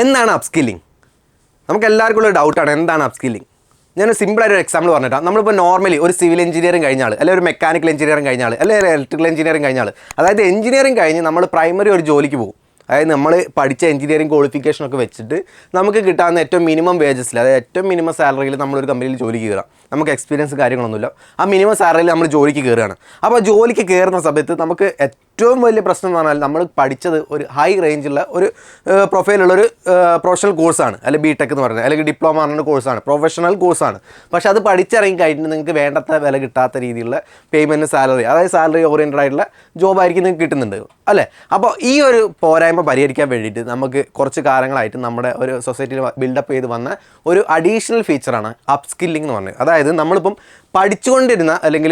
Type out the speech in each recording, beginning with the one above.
എന്താണ് അപ്സ്കില്ലിംഗ്? നമുക്ക് എല്ലാവർക്കും ഉള്ള ഡൗട്ടാണ് എന്താണ് അപ്സ്കില്ലിംഗ്. ഞാനൊരു സിമ്പിളായിട്ട് ഒരു എക്സാമ്പിൾ പറഞ്ഞിട്ടാണ്. നമ്മളിപ്പോൾ നോർമലി ഒരു സിവിൽ എഞ്ചിനീയറിംഗ് കഴിഞ്ഞ ആൾ, അല്ലെങ്കിൽ ഒരു മെക്കാനിക്കൽ എഞ്ചിനീയറിംഗ് കഴിഞ്ഞ ആൾ, അല്ലെങ്കിൽ ഇലക്ട്രിക്കൽ എഞ്ചിനീയറിംഗ് കഴിഞ്ഞ ആൾ, അതായത് എഞ്ചിനീയറിംഗ് കഴിഞ്ഞ് നമ്മൾ പ്രൈമറി ഒരു ജോലിക്ക് പോകും. അതായത് നമ്മൾ പഠിച്ച എഞ്ചിനീയറിംഗ് ക്വാളിഫിക്കേഷനൊക്കെ വെച്ചിട്ട് നമുക്ക് കിട്ടാവുന്ന ഏറ്റവും മിനിമം വേജസിൽ, അതായത് ഏറ്റവും മിനിമം സാലറിയിൽ നമ്മളൊരു കമ്പനിയിൽ ജോലിക്ക് കയറാം. നമുക്ക് എക്സ്പീരിയൻസ് കാര്യങ്ങളൊന്നുമില്ല, ആ മിനിമം സാലറിയിൽ നമ്മൾ ജോലിക്ക് കയറുകയാണ്. അപ്പോൾ ജോലിക്ക് കയറുന്ന സമയത്ത് നമുക്ക് ഏറ്റവും വലിയ പ്രശ്നം എന്ന് പറഞ്ഞാൽ നമ്മൾ പഠിച്ചത് ഒരു ഹൈ റേഞ്ചുള്ള ഒരു പ്രൊഫൈലുള്ളൊരു പ്രൊഫഷണൽ കോഴ്സാണ്, അല്ലെങ്കിൽ ബിടെക് എന്ന് പറയുന്നത്, അല്ലെങ്കിൽ ഡിപ്ലോമ പറഞ്ഞ കോഴ്സാണ്, പ്രൊഫഷണൽ കോഴ്സാണ്. പക്ഷേ അത് പഠിച്ചിറങ്ങി കഴിഞ്ഞിട്ട് നിങ്ങൾക്ക് വേണ്ടത്ര വില കിട്ടാത്ത രീതിയിലുള്ള പേയ്മെൻറ്റ്, സാലറി, അതായത് സാലറി ഓറിയൻറ്റഡ് ആയിട്ടുള്ള ജോബായിരിക്കും നിങ്ങൾക്ക് കിട്ടുന്നുണ്ട് അല്ലേ. അപ്പോൾ ഈ ഒരു പോരായ്മ പരിഹരിക്കാൻ വേണ്ടിയിട്ട് നമുക്ക് കുറച്ച് കാലങ്ങളായിട്ട് നമ്മുടെ ഒരു സൊസൈറ്റിയിൽ ബിൽഡപ്പ് ചെയ്ത് വന്ന ഒരു അഡീഷണൽ ഫീച്ചറാണ് അപ്സ്കില്ലിംഗ് എന്ന് പറഞ്ഞത്. അതായത് നമ്മളിപ്പം പഠിച്ചുകൊണ്ടിരുന്ന അല്ലെങ്കിൽ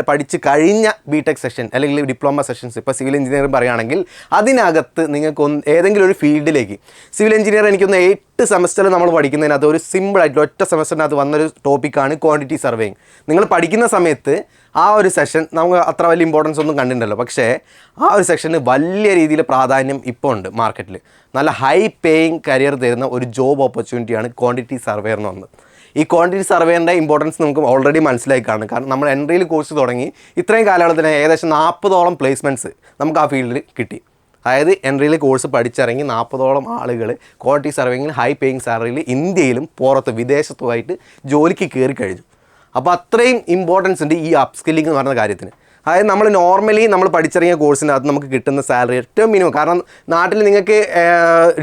പഠിച്ച് കഴിഞ്ഞ ബിടെക് സെഷൻ അല്ലെങ്കിൽ ഡിപ്ലോമ സെഷൻസ്, ഇപ്പോൾ സിവിൽ എഞ്ചിനീയറിംഗ് പറയുകയാണെങ്കിൽ അതിനകത്ത് നിങ്ങൾക്ക് ഏതെങ്കിലും ഒരു ഫീൽഡിലേക്ക്, സിവിൽ എഞ്ചിനീയർ എനിക്കൊന്ന് 8 സെമസ്റ്ററിൽ നമ്മൾ പഠിക്കുന്നതിനകത്ത് ഒരു സിമ്പിളായിട്ട് ഒറ്റ സെമസ്റ്ററിനകത്ത് വന്നൊരു ടോപ്പിക്കാണ് ക്വാണ്ടിറ്റി സർവേയിങ്. നിങ്ങൾ പഠിക്കുന്ന സമയത്ത് ആ ഒരു സെഷൻ നമുക്ക് അത്ര വലിയ ഇമ്പോർട്ടൻസ് ഒന്നും കണ്ടിട്ടുണ്ടല്ലോ, പക്ഷേ ആ ഒരു സെഷന് വലിയ രീതിയിൽ പ്രാധാന്യം ഇപ്പോൾ ഉണ്ട് മാർക്കറ്റിൽ. നല്ല ഹൈ പേയിങ് കരിയർ തരുന്ന ഒരു ജോബ് ഓപ്പർച്യൂണിറ്റിയാണ് ക്വാണ്ടിറ്റി സർവേയർ എന്ന് പറഞ്ഞത്. ഈ ക്വാണ്ടിറ്റി സർവേൻ്റെ ഇമ്പോർട്ടൻസ് നമുക്ക് ഓൾറെഡി മനസ്സിലായി കാണും. കാരണം നമ്മൾ എൻട്രിയിൽ കോഴ്സ് തുടങ്ങി ഇത്രയും കാലഘട്ടത്തിന് ഏകദേശം 40ഓളം പ്ലേസ്മെൻറ്റ്സ് നമുക്ക് ആ ഫീൽഡിൽ കിട്ടി. അതായത് എൻട്രിയിൽ കോഴ്സ് പഠിച്ചിറങ്ങി 40ഓളം ആളുകൾ ക്വാണ്ടിറ്റി സർവേയിങ്ങിൽ ഹൈ പേയിങ് സാലറിയിൽ ഇന്ത്യയിലും പുറത്ത് വിദേശത്തുമായിട്ട് ജോലിക്ക് കയറി കഴിഞ്ഞു. അപ്പോൾ അത്രയും ഇമ്പോർട്ടൻസ് ഉണ്ട് ഈ അപ്സ്കില്ലിംഗ് എന്ന് പറയുന്ന കാര്യത്തിന്. അതായത് നമ്മൾ പഠിച്ചിറങ്ങിയ കോഴ്സിനകത്ത് നമുക്ക് കിട്ടുന്ന സാലറി ഏറ്റവും മിനിമം. കാരണം നാട്ടിൽ നിങ്ങൾക്ക്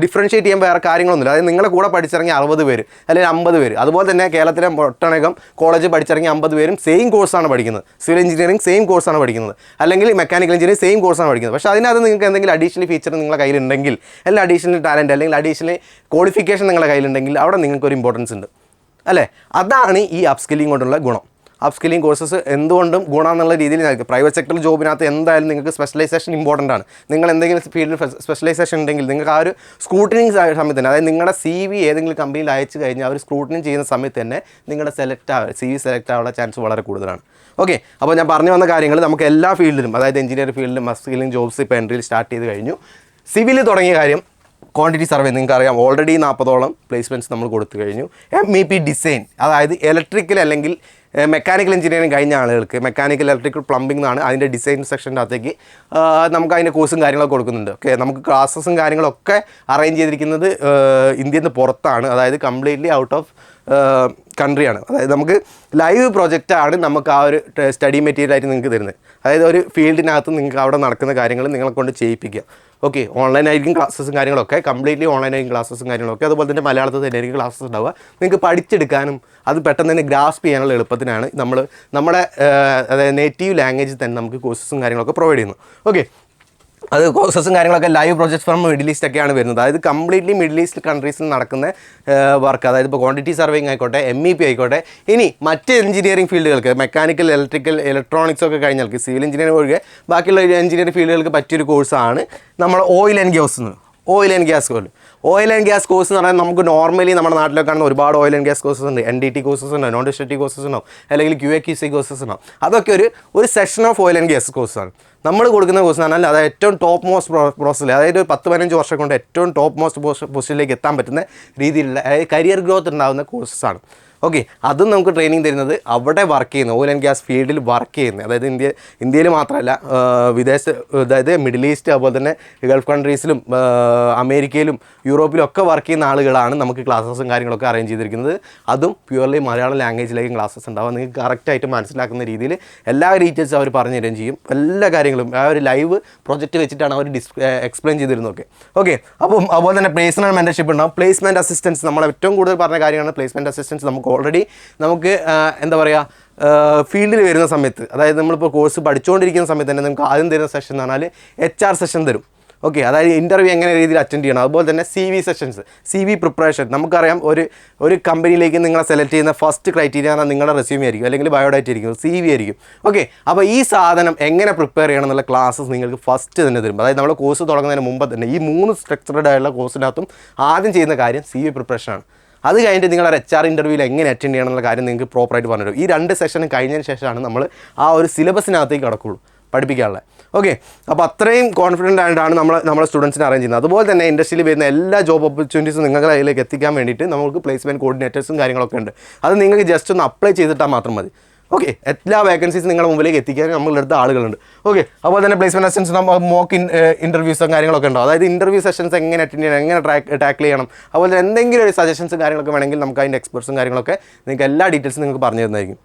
ഡിഫറൻഷ്യേറ്റ് ചെയ്യാൻ വേറെ കാര്യങ്ങളൊന്നുമില്ല. അതായത് നിങ്ങളുടെ കൂടെ പഠിച്ചിറങ്ങിയ 60 പേര് അല്ലെങ്കിൽ 50 പേര്, അതുപോലെ തന്നെ കേരളത്തിലെ ഒട്ടനേകം കോളേജ് പഠിച്ചിറങ്ങിയ 50 പേരും സെയിം കോഴ്സാണ് പഠിക്കുന്നത്. സിവിൽ എഞ്ചിനീയറിംഗ് സെയിം കോഴ്സാണ് പഠിക്കുന്നത്, അല്ലെങ്കിൽ മെക്കാനിക്കൽ എഞ്ചിനീയറിംഗ് സെയിം കോഴ്സാണ് പഠിക്കുന്നത്. പക്ഷേ അതിനകത്ത് നിങ്ങൾക്ക് എന്തെങ്കിലും അഡീഷണൽ ഫീച്ചർ നിങ്ങളുടെ കയ്യിലുണ്ടെങ്കിൽ, അല്ലെങ്കിൽ അഡീഷണൽ ടാലൻറ്റ് അല്ലെങ്കിൽ അഡീഷണൽ ക്വാളിഫിക്കേഷൻ നിങ്ങളുടെ കയ്യിലുണ്ടെങ്കിൽ അവിടെ നിങ്ങൾക്കൊരു ഇമ്പോർട്ടൻസ് ഉണ്ട് അല്ലേ. അതാണ് ഈ അപ്സ്കില്ലിംഗ് കൊണ്ടുള്ള ഗുണം. അപ്സ്കില്ലിംഗ് കോഴ്സസ് എന്തുകൊണ്ടും ഗുണമെന്നുള്ള രീതിയിൽ നൽകും. പ്രൈവറ്റ് സെക്ടർ ജോബിനകത്ത് എന്തായാലും നിങ്ങൾക്ക് സ്പെഷ്യലൈസേഷൻ ഇമ്പോർട്ടൻ്റ് ആണ്. നിങ്ങൾ എന്തെങ്കിലും ഫീൽഡിൽ സ്പെഷ്യലൈസേഷൻ ഉണ്ടെങ്കിൽ നിങ്ങൾക്ക് ആ ഒരു സ്ക്രൂട്ടനിങ് സമയത്ത് തന്നെ, അതായത് നിങ്ങളുടെ CV ഏതെങ്കിലും കമ്പനിയിൽ അയച്ചു കഴിഞ്ഞാൽ അവർ സ്ക്രൂട്ടനിങ് ചെയ്യുന്ന സമയത്ത് തന്നെ നിങ്ങളുടെ CV സെലക്ട് ആവാനുള്ള ചാൻസ് വളരെ കൂടുതലാണ്. ഓക്കെ, അപ്പോൾ ഞാൻ പറഞ്ഞു വന്ന കാര്യങ്ങൾ നമുക്ക് എല്ലാ ഫീൽഡിലും, അതായത് എഞ്ചിനീയറിംഗ് ഫീൽഡിലും അപ്സ്കില്ലിംഗ് ജോബ്സ് ഇപ്പോൾ എൻട്രിയിൽ സ്റ്റാർട്ട് ചെയ്ത് കഴിഞ്ഞു. സിവിൽ തുടങ്ങിയ കാര്യം ക്വാണ്ടിറ്റി സർവേ നിങ്ങൾക്കറിയാം, ഓൾറെഡി 40ഓളം പ്ലേസ്മെൻറ്റ്സ് നമ്മൾ കൊടുത്തു കഴിഞ്ഞു. MEP ഡിസൈൻ, അതായത് ഇലക്ട്രിക്കൽ അല്ലെങ്കിൽ മെക്കാനിക്കൽ എഞ്ചിനീയറിംഗ് കഴിഞ്ഞ ആളുകൾക്ക് മെക്കാനിക്കൽ ഇലക്ട്രിക്കൽ പ്ലംബിംഗ് എന്നാണ് അതിൻ്റെ ഡിസൈൻ സെക്ഷൻ്റെ അകത്തേക്ക് നമുക്ക് അതിൻ്റെ കോഴ്സും കാര്യങ്ങളൊക്കെ കൊടുക്കുന്നുണ്ട്. ഓക്കെ, നമുക്ക് ക്ലാസ്സസും കാര്യങ്ങളൊക്കെ അറേഞ്ച് ചെയ്തിരിക്കുന്നത് ഇന്ത്യയിൽ നിന്ന് പുറത്താണ്, അതായത് കംപ്ലീറ്റ്ലി ഔട്ട് ഓഫ് കൺട്രിയാണ്. അതായത് നമുക്ക് ലൈവ് പ്രൊജക്റ്റാണ് നമുക്ക് ആ ഒരു സ്റ്റഡി മെറ്റീരിയലായിട്ട് നിങ്ങൾക്ക് തരുന്നത്. അതായത് ഒരു ഫീൽഡിനകത്ത് നിങ്ങൾക്ക് അവിടെ നടക്കുന്ന കാര്യങ്ങൾ നിങ്ങളെ കൊണ്ട് ചെയ്യിപ്പിക്കുക. ഓക്കെ, ഓൺലൈനായിരിക്കും ക്ലാസ്സസും കാര്യങ്ങളൊക്കെ, കംപ്ലീറ്റ്ലി ഓൺലൈനായിരിക്കും ക്ലാസ്സസും കാര്യങ്ങളൊക്കെ. അതുപോലെ തന്നെ മലയാളത്തിൽ തന്നെ ആയിരിക്കും ക്ലാസ്സസ് ഉണ്ടാവുക. നിങ്ങൾക്ക് പഠിച്ചെടുക്കാനും അത് പെട്ടെന്ന് തന്നെ ഗ്രാസ്പ് ചെയ്യാനുള്ള എളുപ്പത്തിനാണ് നമ്മുടെ അതായത് നേറ്റീവ് ലാംഗ്വേജിൽ തന്നെ നമുക്ക് കോഴ്സസും കാര്യങ്ങളൊക്കെ പ്രൊവൈഡ് ചെയ്യുന്നു. ഓക്കെ, അത് കോഴ്സസും കാര്യങ്ങളൊക്കെ live projects from middle east ഒക്കെയാണ് വരുന്നത്. അതായത് കംപ്ലീറ്റ്ലി മിഡിൽ ഈസ്റ്റ് കൺട്രീസിൽ നടക്കുന്ന വർക്ക്, അതായത് ഇപ്പോൾ ക്വാണ്ടിറ്റി സർവേയിങ് ആയിക്കോട്ടെ, MEP ആയിക്കോട്ടെ, ഇനി മറ്റ് എഞ്ചിനീയറിംഗ് ഫീൽഡുകൾക്ക് മെക്കാനിക്കൽ, ഇലക്ട്രിക്കൽ, ഇലക്ട്രോണിക്സ് ഒക്കെ കഴിഞ്ഞാൽ സിവിൽ എഞ്ചിനീയറിംഗ് ഒഴികെ ബാക്കിയുള്ള എഞ്ചിനീയറിംഗ് ഫീൽഡുകൾക്ക് പറ്റിയൊരു കോഴ്സാണ് നമ്മൾ ഓയിൽ ആൻഡ് ഗ്യാസ് കോഴ്സ് എന്ന് പറഞ്ഞാൽ നമുക്ക് നോർമലി നമ്മുടെ നാട്ടിലൊക്കെ കാണുന്ന ഒരുപാട് ഓയിൽ ആൻഡ് ഗ്യാസ് കോഴ്സസ് ഉണ്ട്. NDT കോഴ്സസ് ഉണ്ടാവും, നോൺ ഡിസ്ട്രക്റ്റീവ് കോഴ്സസ് ഉണ്ടാവും, അല്ലെങ്കിൽ QA/QC കോഴ്സസ് ഉണ്ടാവും. അതൊക്കെ ഒരു session of oil and gas കോഴ്സാണ്. നമ്മൾ കൊടുക്കുന്ന കോഴ്സ് എന്ന് പറഞ്ഞാൽ അത് ഏറ്റവും ടോപ്പ് മോസ്റ്റ് പ്രോസസ്സിൽ, അതായത് 10-15 വർഷം കൊണ്ട് ഏറ്റവും ടോപ്പ് മോസ്റ്റ് പൊസിഷനിലേക്ക് എത്താൻ പറ്റുന്ന രീതിയിലുള്ള കരിയർ ഗ്രോത്ത് ഉണ്ടാകുന്ന കോഴ്സസാണ്. ഓക്കെ, അതും നമുക്ക് ട്രെയിനിങ് തരുന്നത് അവിടെ വർക്ക് ചെയ്യുന്ന ഓയിൽ ആൻഡ് ഗ്യാസ് ഫീൽഡിൽ വർക്ക് ചെയ്യുന്നത്, അതായത് ഇന്ത്യയിൽ മാത്രമല്ല അതായത് മിഡിൽ ഈസ്റ്റ്, അതുപോലെ തന്നെ ഗൾഫ് കൺട്രീസിലും അമേരിക്കയിലും യൂറോപ്പിലും ഒക്കെ വർക്ക് ചെയ്യുന്ന ആളുകളാണ് നമുക്ക് ക്ലാസ്സസും കാര്യങ്ങളൊക്കെ അറേഞ്ച് ചെയ്തിരിക്കുന്നത്. അതും പ്യുവർലി മലയാളം ലാംഗ്വേജിലേക്കും ക്ലാസ്സസ് ഉണ്ടാവുക. നിങ്ങൾക്ക് കറക്റ്റായിട്ട് മനസ്സിലാക്കുന്ന രീതിയിൽ എല്ലാ ഡീറ്റെയിൽസും അവർ പറഞ്ഞു തരുകയും ചെയ്യും. എല്ലാ കാര്യങ്ങളും ആ ഒരു ലൈവ് പ്രൊജക്റ്റ് വെച്ചിട്ടാണ് അവർ എക്സ്പ്ലെയിൻ ചെയ്തിരുന്നതൊക്കെ. ഓക്കെ, അപ്പം അതുപോലെ തന്നെ പ്ലേസ്മെൻറ്റ് മെൻറ്റർഷിപ്പ് ഉണ്ടാവും. പ്ലേസ്മെൻറ്റ് അസിസ്റ്റൻസ്, നമ്മൾ ഏറ്റവും കൂടുതൽ പറഞ്ഞ കാര്യമാണ് പ്ലേസ്മെൻറ്റ് അസിസ്റ്റൻസ്. നമുക്ക് എന്താ പറയുക, ഫീൽഡിൽ വരുന്ന സമയത്ത്, അതായത് നമ്മളിപ്പോൾ കോഴ്സ് പഠിച്ചുകൊണ്ടിരിക്കുന്ന സമയത്ത് തന്നെ നമുക്ക് ആദ്യം തരുന്ന സെഷൻ എന്ന് പറഞ്ഞാൽ HR സെഷൻ തരും. ഓക്കെ, അതായത് ഇൻ്റർവ്യൂ എങ്ങനെ രീതിയിൽ അറ്റൻഡ് ചെയ്യണം. അതുപോലെ തന്നെ CV സെഷൻസ്, CV പ്രിപ്പറേഷൻ. നമുക്കറിയാം ഒരു കമ്പനിയിലേക്ക് നിങ്ങളെ സെലക്ട് ചെയ്യുന്ന ഫസ്റ്റ് ക്രൈറ്റീരിയ എന്നാൽ നിങ്ങളുടെ റെസ്യൂമേ ആയിരിക്കും, അല്ലെങ്കിൽ ബയോഡാറ്റ ആയിരിക്കും, CV ആയിരിക്കും. ഓക്കെ, അപ്പോൾ ഈ സാധനം എങ്ങനെ പ്രിപ്പയർ ചെയ്യണം എന്നുള്ള ക്ലാസ്സസ് നിങ്ങൾക്ക് ഫസ്റ്റ് തന്നെ തരും. അതായത് നമ്മൾ കോഴ്സ് തുടങ്ങുന്നതിന് മുമ്പ് തന്നെ ഈ 3 സ്ട്രക്ചർഡ് ആയിട്ടുള്ള കോഴ്സിനകത്തും ആദ്യം ചെയ്യുന്ന കാര്യം CV പ്രിപ്പറേഷനാണ്. അത് കഴിഞ്ഞിട്ട് നിങ്ങളുടെ HR ഇൻ്റർവ്യൂവിൽ എങ്ങനെ അറ്റൻഡ് ചെയ്യണം എന്നുള്ള കാര്യം നിങ്ങൾക്ക് പ്രോപ്പറായിട്ട് പറഞ്ഞു തരും. ഈ 2 സെഷനും കഴിഞ്ഞതിന് ശേഷമാണ് നമ്മൾ ആ ഒരു സിലബസിനകത്തേക്ക് കടക്കുള്ളൂ പഠിപ്പിക്കാനുള്ളത്. ഓക്കെ, അപ്പോൾ അത്രയും കോൺഫിഡൻ്റ് ആയിട്ടാണ് നമ്മളെ സ്റ്റുഡൻസിനെ അറേഞ്ച് ചെയ്യുന്നത്. അതുപോലെ തന്നെ ഇൻഡസ്ട്രിയിൽ വരുന്ന എല്ലാ ജോബ് ഓപ്പർച്യൂണിറ്റീസും നിങ്ങളുടെ കയ്യിലേക്ക് എത്തിക്കാൻ വേണ്ടിയിട്ട് നമുക്ക് പ്ലേസ്മെൻറ്റ് കോർഡിനേറ്റേഴ്സും കാര്യങ്ങളൊക്കെ ഉണ്ട്. അത് നിങ്ങൾക്ക് ജസ്റ്റ് ഒന്ന് അപ്ലൈ ചെയ്തിട്ടാൽ മാത്രം മതി. ഓക്കെ, എല്ലാ വേക്കൻസീസ് നിങ്ങളുടെ മുമ്പിലേക്ക് എത്തിക്കാൻ നമ്മളെടുത്ത ആളുകളുണ്ട്. ഓക്കെ, അപ്പോൾ തന്നെ പ്ലേസ്മെൻറ്റ് അസിസ്റ്റൻസ് മോക്ക് ഇൻ്റർവ്യൂസും കാര്യങ്ങളൊക്കെ ഉണ്ടാവും. അതായത് ഇൻ്റർവ്യൂ സെഷൻസ് എങ്ങനെ അറ്റൻഡ് ചെയ്യണം, എങ്ങനെ ടാക്കിൾ ചെയ്യണം, അതുപോലെ തന്നെ എന്തെങ്കിലും ഒരു സജഷൻസും കാര്യങ്ങളൊക്കെ വേണമെങ്കിൽ നമുക്ക് അതിൻ്റെ എക്സ്പെർട്സും കാര്യങ്ങളൊക്കെ നിങ്ങൾക്ക് എല്ലാ ഡീറ്റെയിൽസും നിങ്ങൾക്ക് പറഞ്ഞു തരുന്നതായിരിക്കും.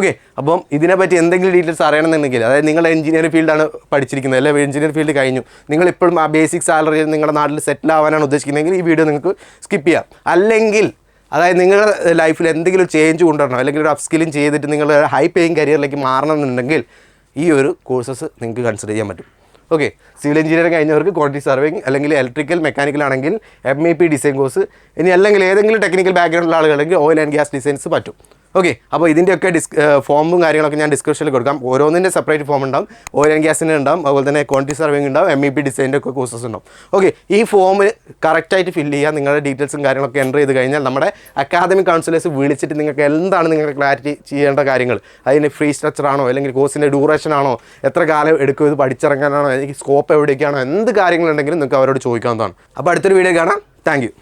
ഓക്കെ, അപ്പം ഇതിനെപ്പറ്റി എന്തെങ്കിലും ഡീറ്റെയിൽസ് അറിയണമെന്നുണ്ടെങ്കിൽ, അതായത് നിങ്ങൾ എഞ്ചിനീയറിംഗ് ഫീൽഡാണ് പഠിച്ചിരിക്കുന്നത്, അല്ലെങ്കിൽ എഞ്ചിനീയറിംഗ് ഫീൽഡ് കഴിഞ്ഞു, നിങ്ങളിപ്പോഴും ആ ബേസിക് സാലറി നിങ്ങളുടെ നാട്ടിൽ സെറ്റിൽ ആവാനാണ് ഉദ്ദേശിക്കുന്നതെങ്കിൽ ഈ വീഡിയോ നിങ്ങൾക്ക് സ്കിപ്പ് ചെയ്യാം. അല്ലെങ്കിൽ അതായത് നിങ്ങളുടെ ലൈഫിൽ എന്തെങ്കിലും ചേഞ്ച് കൊണ്ടുവരണം, അല്ലെങ്കിൽ ഒരു അപ്സ്കില്ലിങ് ചെയ്തിട്ട് നിങ്ങൾ ഹൈ പേയിങ് കരിയറിലേക്ക് മാറണമെന്നുണ്ടെങ്കിൽ ഈ ഒരു കോഴ്സസ് നിങ്ങൾക്ക് കൺസിഡർ ചെയ്യാൻ പറ്റും. ഓക്കെ, സിവിൽ എഞ്ചിനീയറിംഗ് കഴിഞ്ഞവർക്ക് ക്വാണ്ടിറ്റി സർവേയിങ് അല്ലെങ്കിൽ ഇലക്ട്രിക്കൽ മെക്കാനിക്കൽ ആണെങ്കിൽ MEP ഡിസൈൻ കോഴ്സ്, ഇനി അല്ലെങ്കിൽ ഏതെങ്കിലും ടെക്നിക്കൽ ബാക്ക്ഗ്രൗണ്ടിലുള്ള ആളുകളെങ്കിൽ ഓയിൽ ആൻഡ് ഗ്യാസ് ഡിസൈൻസ് പറ്റും. ഓക്കെ, അപ്പോൾ ഇതിൻ്റെയൊക്കെ ഫോമും കാര്യങ്ങളൊക്കെ ഞാൻ ഡിസ്ക്രിപ്ഷനിൽ കൊടുക്കാം. ഓരോന്നിൻ്റെ സെപ്പറേറ്റ് ഫോം ഉണ്ടാവും. ഓയിൽ ആൻഡ് ഗ്യാസിന് ഉണ്ടാവും, അതുപോലെ തന്നെ ക്വാണ്ടിറ്റി സർവേയിങ് ഉണ്ടാവും, MEP ഡിസൈൻ്റെ ഒക്കെ കോഴ്സസ് ഉണ്ടാവും. ഓക്കെ, ഈ ഫോം കറക്റ്റായിട്ട് ഫില്ല് ചെയ്യുക. നിങ്ങളുടെ ഡീറ്റെയിൽസും കാര്യങ്ങളൊക്കെ എൻ്റർ ചെയ്ത് കഴിഞ്ഞാൽ നമ്മുടെ അക്കാദമിക് കൗൺസിലേഴ്സ് വിളിച്ചിട്ട് നിങ്ങൾക്ക് എന്താണ് നിങ്ങൾക്ക് ക്ലാരിറ്റി ചെയ്യേണ്ട കാര്യങ്ങൾ, അതിന് ഫ്രീ സ്ട്രക്ചർ ആണോ, അല്ലെങ്കിൽ കോഴ്സിൻ്റെ ഡ്യൂറേഷൻ ആണോ, എത്ര കാലം എടുക്കും ഇത് പഠിച്ചിറങ്ങാനാണോ, എനിക്ക് സ്കോപ്പ് എവിടേക്കാണോ, എന്ത് കാര്യങ്ങളുണ്ടെങ്കിലും നിങ്ങൾക്ക് അവരോട് ചോദിക്കാവുന്നതാണ്. അപ്പോൾ അടുത്തൊരു വീഡിയോ കാണാം. Thank you.